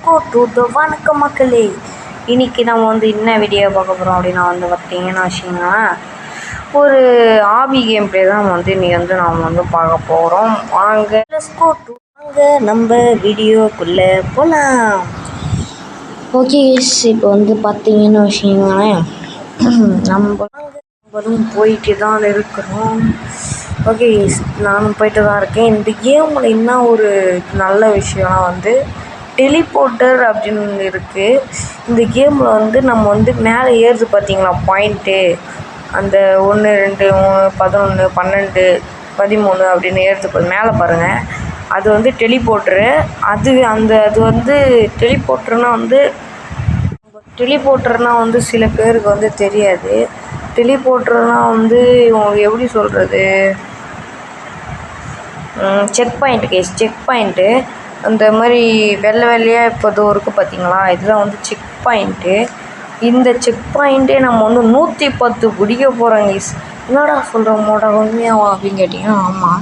Go to the வணக்கம் மக்களே. இன்றைக்கி நம்ம என்ன வீடியோ பார்க்க போகிறோம் அப்படின்னா பார்த்தீங்கன்னா வச்சுக்கோங்களேன், ஒரு ஹாபி கேம் ப்ளே தான் இன்றைக்கி நாம் பார்க்க போகிறோம். வாங்க வாங்க நம்ம வீடியோக்குள்ளே போகலாம். ஓகே, இப்போ பார்த்தீங்கன்னு வச்சுக்கோங்களேன், நம்மளும் போயிட்டு தான் இருக்கிறோம். ஓகே, நானும் போயிட்டு தான் இருக்கேன். இந்த கேமில் என்ன ஒரு நல்ல விஷயம்னா டெலிபோர்ட்டர் அப்படின்னு ஒன்று இருக்குது. இந்த கேமில் நம்ம மேலே ஏறுது பார்த்தீங்களா பாயிண்ட்டு, அந்த 1 2 3 11 12 13 அப்படின்னு ஏறுது மேலே பாருங்கள். அது டெலிபோர்ட்டரு. அது டெலிபோர்ட்டர்னால் சில பேருக்கு தெரியாது. டெலிபோர்ட்டர்னால் உங்களுக்கு எப்படி சொல்கிறது, செக் பாயிண்ட்டு அந்த மாதிரி வெள்ளையாக இப்போ இருக்குது பார்த்தீங்களா, இதுதான் செக் பாயிண்ட்டு. இந்த செக் பாயிண்ட்டே நம்ம 110 பிடிக்க போகிறோங்க. என்னடா சொல்கிறோமோட உண்மையாவா அப்படின்னு கேட்டிங்கன்னா, ஆமாம்,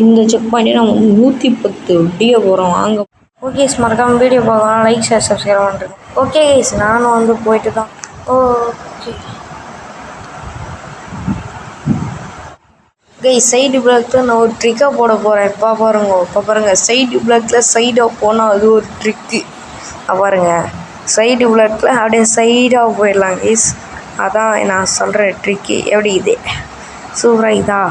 இந்த செக் பாயிண்ட்டே நம்ம 110 பிடிக்க போகிறோம். வாங்க. ஓகே, மறக்காமல் வீடியோ பார்க்கலாம், லைக் ஷேர் சப்ஸ்கிரைப் பண்ணுறேன். ஓகே, நானும் போயிட்டு தான். ஓகே சைடு பிளாக்கில் நான் ஒரு ட்ரிக்காக போட போகிறேன். இப்போ பாருங்கள் சைடு பிளாக்கில் சைடாக போனால் அது ஒரு ட்ரிக்கு. பாருங்கள், சைடு பிளாக்கில் அப்படியே சைடாக போயிடலாம் கைஸ். அதான் நான் சொல்கிற ட்ரிக்கு. எப்படி இது சூப்பராக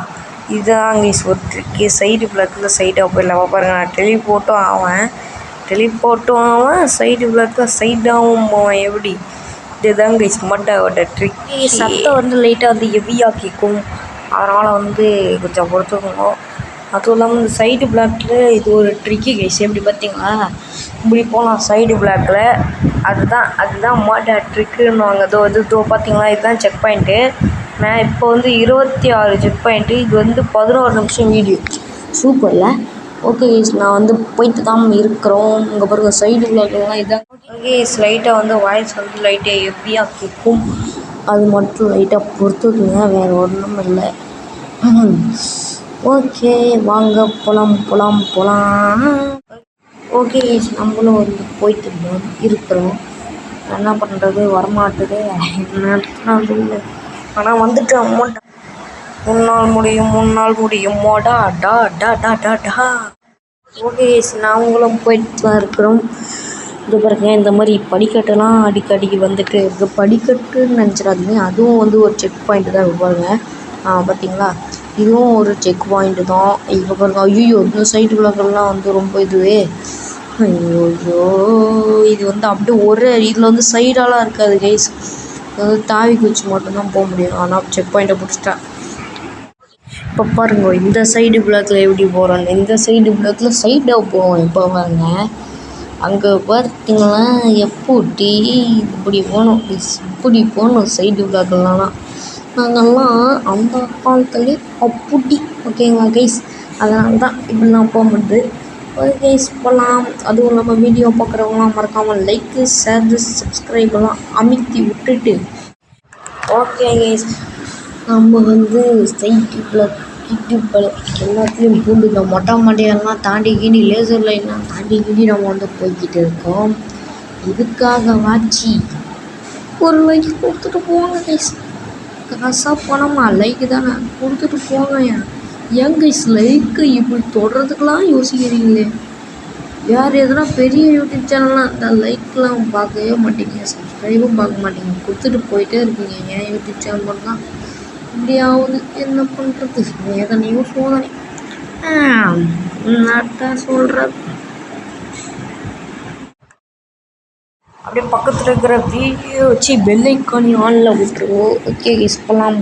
இதுதான் கைஸ் ஒரு ட்ரிக்கு. சைடு பிளாக்கில் சைடாக போயிடலாம். பாருங்கள், நான் டெலிபோர்ட்டும் ஆவேன், சைடு பிளாக்கில் சைடாகவும் போவேன். எப்படி இதுதான் கைஸ் மட்டோட ட்ரிக். சத்தம் லைட்டாக ஹெவியாக கேட்கும், அதனால் கொஞ்சம் பொறுத்துக்கோங்க. அதுவும் இல்லாமல் இந்த சைடு பிளாக்கில் இது ஒரு ட்ரிக்கி கைஸ். எப்படி பார்த்தீங்களா, இப்படி போகலாம் சைடு பிளாக்கில். அதுதான் மாட்டா ட்ரிக்குன்னுவாங்க. இதோ பார்த்தீங்களா, இதுதான் செக் பாயிண்ட்டு. நான் இப்போ 26 செக் பாயிண்ட்டு. இது 11 நிமிஷம் வீடியோ. சூப்பரில். ஓகே கைஸ், நான் போயிட்டு தான் இருக்கிறோம். இங்கே பாருங்க சைடு பிளாக்லாம் இதான். ஓகே, லைட்டாக வாய்ஸ் லைட்டாக ஹெவியாக கேட்கும், அது மட்டும் லைட்டாக பொறுத்துக்குங்க, வேறு ஒன்றும் இல்லை. ஓகே, வாங்க போகலாம். ஓகே, நம்மளும் போயிட்டு இருக்கிறோம். என்ன பண்ணுறது, வரமாட்டுது என்ன, ஆனால் அமௌண்ட் முன்னால் முடியும் மோடா டா டா டா டா டா. ஓகே, நாங்களும் போயிட்டு தான் இருக்கிறோம். இது பாருங்க, இந்த மாதிரி படிக்கட்டெல்லாம் அடிக்கடிக்கு இருக்குது. படிக்கட்டுன்னு நினச்சிடாதீங்க, அதுவும் ஒரு செக் பாயிண்ட்டு தான். பாருங்க, பார்த்தீங்களா, இதுவும் ஒரு செக் பாயிண்ட்டு தான். இப்போ பாருங்க, ஐயோ இந்த சைடு விளக்கெல்லாம் ரொம்ப இதுவே. ஐயோ இது அப்படியே இதில் சைடாலாம் இருக்காது கைஸ். தாவி குச்சி மட்டும்தான் போக முடியும். ஆனால் செக் பாயிண்ட்டை பிடிச்சிட்டேன். இப்போ பாருங்க, இந்த சைடு பிளாக்கில் எப்படி போகிறோன்னு, இந்த சைடு பிளாக்கில் சைடாக போவோம். இப்போ பாருங்க, அங்கே பார்த்தீங்களா எப்படி இப்படி போகணும் சைடு பிளாக்லாம். நாங்கள்லாம் அந்த காலத்துலேயே அப்படி. ஓகேங்களா கைஸ், அதனால தான் இப்படிலாம் போக முடியுது. ஓகே கைஸ், போகலாம். அதுவும் இல்லாமல் வீடியோ பார்க்குறவங்களாம் மறக்காமல் லைக்கு ஷேர் சப்ஸ்கிரைபெல்லாம் அமைத்தி விட்டுட்டு. ஓகே கைஸ், நம்ம சைடு பிளாக் எல்லாத்துலேயும் பூண்டுங்க மொட்டை மாட்டையெல்லாம் தாண்டி கீண்டி லேசர் லைன்லாம் தாண்டி கீண்டி நம்ம போய்கிட்டு இருக்கோம். இதுக்காக வாட்சி ஒரு லைக் கொடுத்துட்டு போவாங்க கைஸ். காசாக பணமா லைக்கு தானே, கொடுத்துட்டு போங்க. ஏன் கைஸ் லைக்கு இப்படி தொடர்றதுக்கெலாம் யோசிக்கிறீங்களே? வேறு எதுனா பெரிய யூடியூப் சேனல்லாம் இந்த லைக்லாம் பார்க்கவே மாட்டீங்க, சப்ஸ்கிரைபும் பார்க்க மாட்டீங்க, கொடுத்துட்டு போயிட்டே இருக்கீங்க. ஏன் யூடியூப் சேனல் மட்டும்தான் இப்படியாவது, என்ன பண்ணுறது, வேதனையும் சோதனை. நான் சொல்கிறேன். அப்படியே பக்கத்தில் இருக்கிற வீடியோ வச்சு பெல் ஐக்கானி ஆனில் விட்டுருவோம். ஓகே கைஸ், போகலாம்.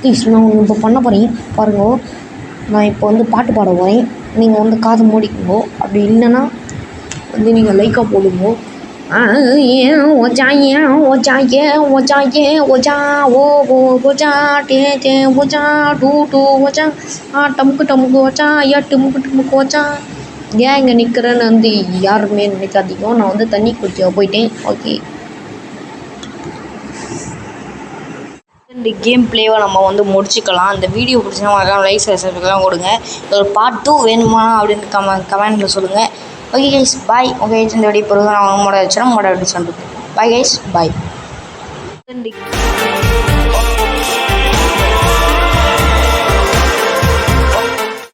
ப்ளீஸ், நான் இப்போ பண்ண போகிறேன் பாருங்க. நான் இப்போ பாட்டு பாட போகிறேன். நீங்கள் காது மூடிக்குங்கோ. அப்படி இல்லைன்னா நீங்கள் லைக்காக போடுங்க. ஏன் இங்கே நிற்கிறேன்னு யாருமே நினைக்காதீங்க. நான் தண்ணி குடிக்க போயிட்டேன். ஓகே, இந்த கேம் பிளேவை நம்ம வந்து முடிச்சுக்கலாம். அந்த வீடியோ பிடிச்சா மறக்காம லைக் சப்ஸ்கிரைப்லாம் கொடுங்க. ஒரு பார்ட் 2 வேணுமா அப்படின்னு கமெண்ட்டில் சொல்லுங்கள். Okay guys bye. ஓகே இந்த வீடியோ பொறுத்து நான் உங்களோட வச்சுனா உங்களோட அப்படி சொல்லிட்டு பாய் கைஸ் பாய்.